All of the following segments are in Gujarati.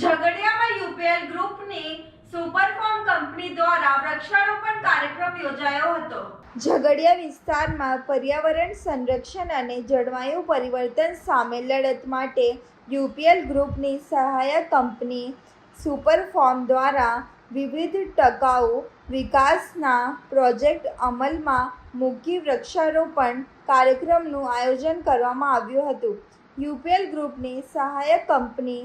ઝઘડિયામાં યુપીએલ ગ્રુપની સુપરફોર્મ કંપની દ્વારા વૃક્ષારોપણ કાર્યક્રમ યોજાયો હતો। ઝઘડિયા વિસ્તારમાં પર્યાવરણ સંરક્ષણ અને જળવાયુ પરિવર્તન સામે લડત માટે યુપીએલ ગ્રુપની સહાયક કંપની સુપરફોર્મ દ્વારા વિવિધ ટકાઉ વિકાસના પ્રોજેક્ટ અમલમાં મૂકી વૃક્ષારોપણ કાર્યક્રમનું આયોજન કરવામાં આવ્યું હતું। યુપીએલ ગ્રુપની સહાયક કંપની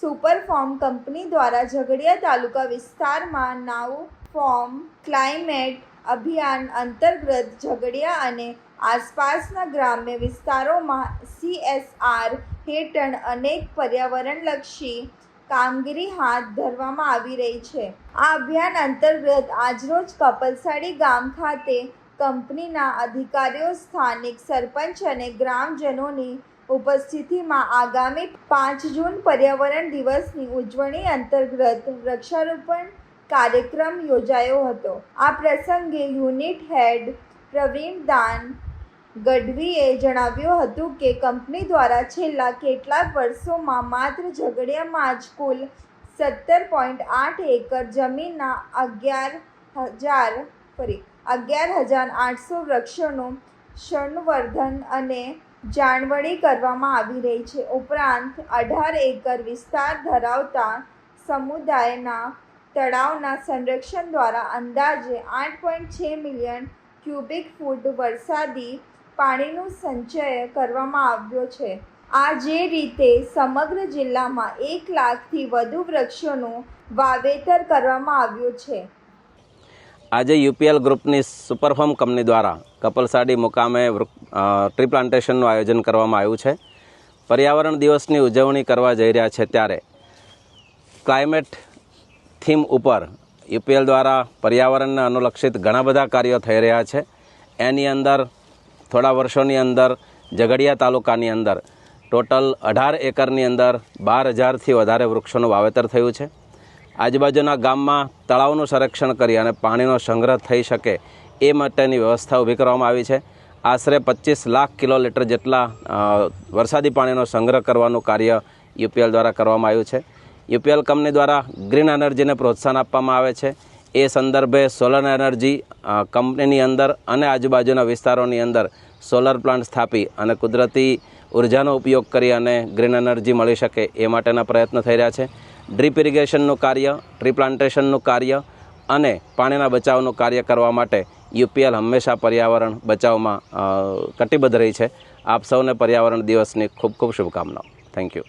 સુપરફોર્મ કંપની દ્વારા ઝઘડિયા તાલુકા વિસ્તારમાં નાઉ ફોર્મ ક્લાઇમેટ અભિયાન અંતર્ગત ઝઘડિયા અને આસપાસના ગ્રામ્ય વિસ્તારોમાં CSR હેઠળ અનેક પર્યાવરણલક્ષી કામગીરી હાથ ધરવામાં આવી રહી છે। આ અભિયાન અંતર્ગત આજરોજ કપલસાડી ગામ ખાતે કંપનીના અધિકારીઓ, સ્થાનિક સરપંચ અને ગ્રામજનોની ઉપસ્થિતિમાં આગામી 5 જૂન પર્યાવરણ દિવસની ઉજવણી અંતર્ગત વૃક્ષારોપણ કાર્યક્રમ યોજાયો હતો। આ પ્રસંગે યુનિટ હેડ પ્રવીણદાન ગઢવીએ જણાવ્યું હતું કે કંપની દ્વારા છેલ્લા કેટલાક વર્ષોમાં માત્ર ઝઘડિયામાં જ કુલ 17.8 એકર જમીનના 11,800 વૃક્ષોનું સંવર્ધન અને જાળવણી કરવામાં આવી રહી છે। ઉપરાંત 18 એકર વિસ્તાર ધરાવતા સમુદાયના તળાવના સંરક્ષણ દ્વારા અંદાજે 8.6 મિલિયન ક્યુબિક ફૂટ વરસાદી પાણીનું સંચય કરવામાં આવ્યો છે। આ જે રીતે સમગ્ર જિલ્લામાં 1 લાખથી વધુ વૃક્ષોનું વાવેતર કરવામાં આવ્યું છે। આજે યુપીએલ ગ્રુપની સુપરફોર્મ કંપની દ્વારા કપલસાડી મુકામે ટ્રી પ્લાન્ટેશનનું આયોજન કરવામાં આવ્યું છે। પર્યાવરણ દિવસની ઉજવણી કરવા જઈ રહ્યા છે ત્યારે ક્લાઇમેટ થીમ ઉપર યુપીએલ દ્વારા પર્યાવરણને અનુલક્ષિત ઘણા બધા કાર્યો થઈ રહ્યા છે। એની અંદર થોડા વર્ષોની અંદર ઝઘડિયા તાલુકાની અંદર ટોટલ 18 એકરની અંદર 12,000થી વધારે વૃક્ષોનું વાવેતર થયું છે। આજુબાજુના ગામમાં તળાવનું સંરક્ષણ કરી અને પાણીનો સંગ્રહ થઈ શકે એ માટેની વ્યવસ્થા ઊભી કરવામાં આવી છે। આશરે 25 લાખ કિલોલીટર જેટલા વરસાદી પાણીનો સંગ્રહ કરવાનું કાર્ય યુપીએલ દ્વારા કરવામાં આવ્યું છે। યુપીએલ કંપની દ્વારા ગ્રીન એનર્જીને પ્રોત્સાહન આપવામાં આવે છે। એ સંદર્ભે સોલર એનર્જી કંપનીની અંદર અને આજુબાજુના વિસ્તારોની અંદર સોલર પ્લાન્ટ સ્થાપી અને કુદરતી ઉર્જાનો ઉપયોગ કરી અને ગ્રીન એનર્જી મળી શકે એ માટેના પ્રયત્નો થઈ રહ્યા છે। ડ્રીપ ઇરિગેશનનું કાર્ય, ટ્રી પ્લાન્ટેશનનું કાર્ય અને પાણીના બચાવનું કાર્ય કરવા માટે યુપીએલ હંમેશા પર્યાવરણ બચાવમાં કટિબદ્ધ રહી છે। આપ સૌને પર્યાવરણ દિવસની ખૂબ ખૂબ શુભકામનાઓ। Thank you.